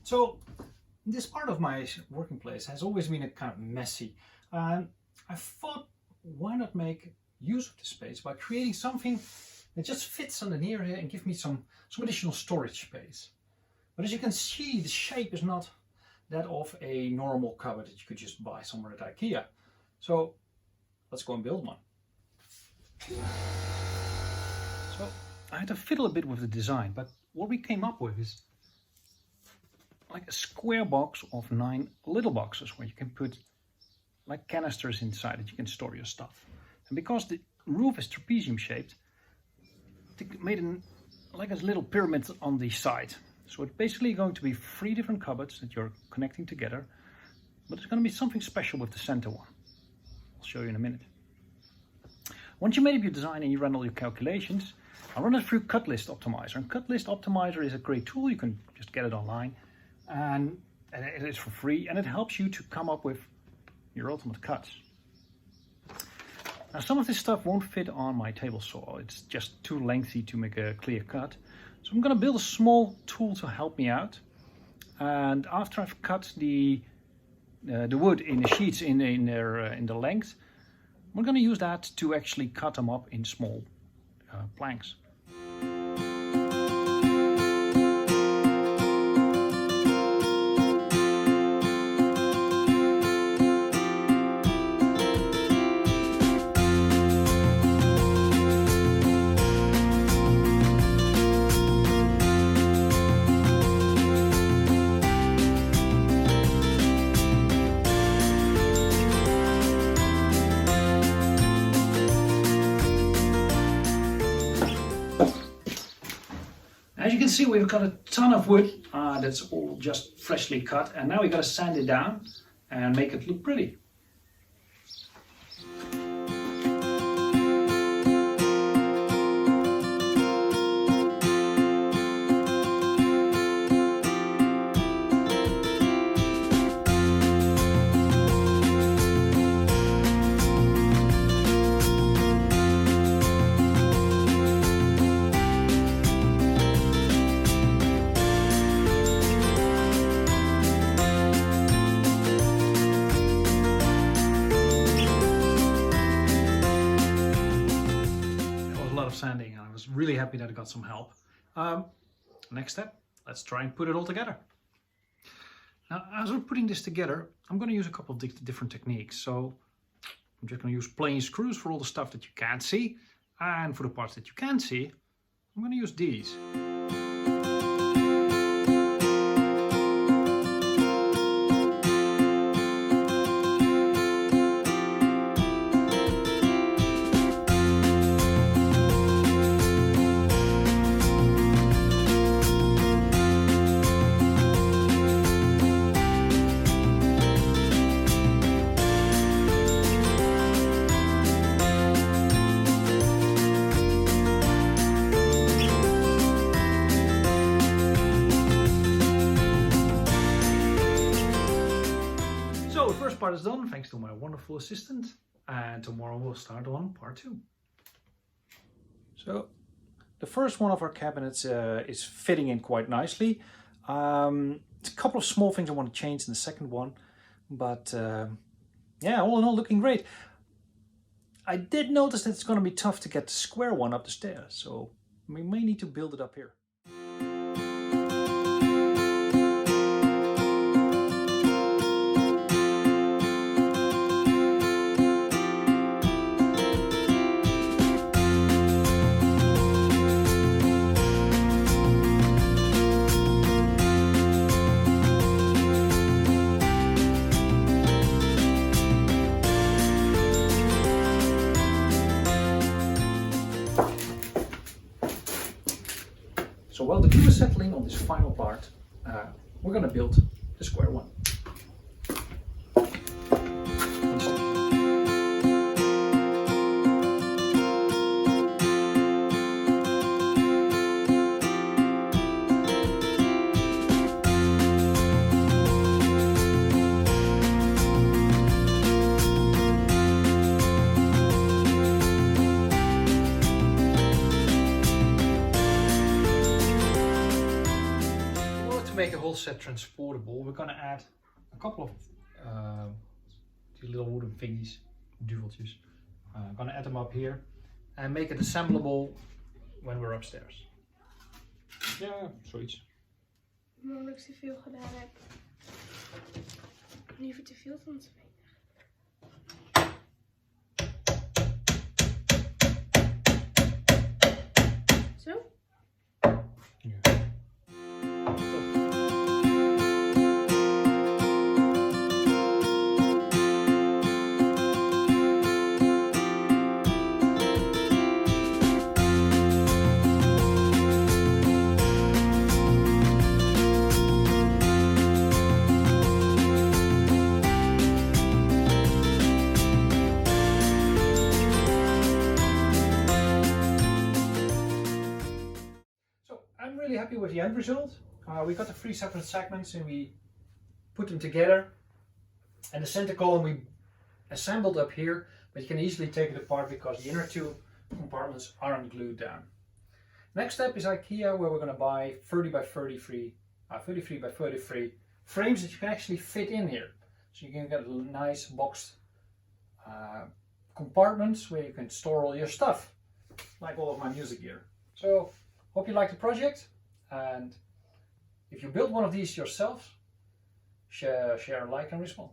So this part of my working place has always been a kind of messy. And I thought, why not make use of the space by creating something that just fits underneath here and give me some additional storage space. But as you can see, the shape is not that of a normal cupboard that you could just buy somewhere at IKEA. So let's go and build one. So I had to fiddle a bit with the design, but what we came up with is like a square box of 9 little boxes where you can put like canisters inside that you can store your stuff. And because the roof is trapezium shaped, they made like a little pyramid on the side. So it's basically going to be 3 different cupboards that you're connecting together, but it's going to be something special with the center one. I'll show you in a minute. Once you made up your design and you run all your calculations, I'll run it through Cutlist Optimizer. And Cutlist Optimizer is a great tool. You can just get it online, and it is for free, and it helps you to come up with your ultimate cuts. Now, some of this stuff won't fit on my table saw. It's just too lengthy to make a clear cut. So I'm going to build a small tool to help me out. And after I've cut the wood in the sheets in the length, we're going to use that to actually cut them up in small planks. As you can see, we've got a ton of wood that's all just freshly cut, and now we've got to sand it down and make it look pretty. Sanding, and I was really happy that I got some help. Next step, let's try and put it all together. Now, as we're putting this together, I'm going to use a couple of different techniques. So I'm just going to use plain screws for all the stuff that you can't see, and for the parts that you can see, I'm going to use these. So the first part is done, thanks to my wonderful assistant, and tomorrow we'll start on part 2. So the first one of our cabinets is fitting in quite nicely. It's a couple of small things I want to change in the second one, but yeah, all in all looking great. I did notice that it's going to be tough to get the square one up the stairs, so we may need to build it up here. So while the glue is settling on this final part, we're going to build the square one. to make the whole set transportable, we're going to add a couple of these little wooden thingies, duveltjes. I'm going to add them up here and make it assemblable when we're upstairs. Ja, zoiets. Maar omdat ik te veel gedaan heb. Liever te veel dan te weinig. Zo? Ja. I'm really happy with the end result. We got the 3 separate segments and we put them together. And the center column we assembled up here, but you can easily take it apart because the inner 2 compartments aren't glued down. Next step is IKEA, where we're going to buy 33 by 33 frames that you can actually fit in here. So you can get nice boxed compartments where you can store all your stuff, like all of my music gear. So hope you like the project, and if you build one of these yourself, share, like and respond.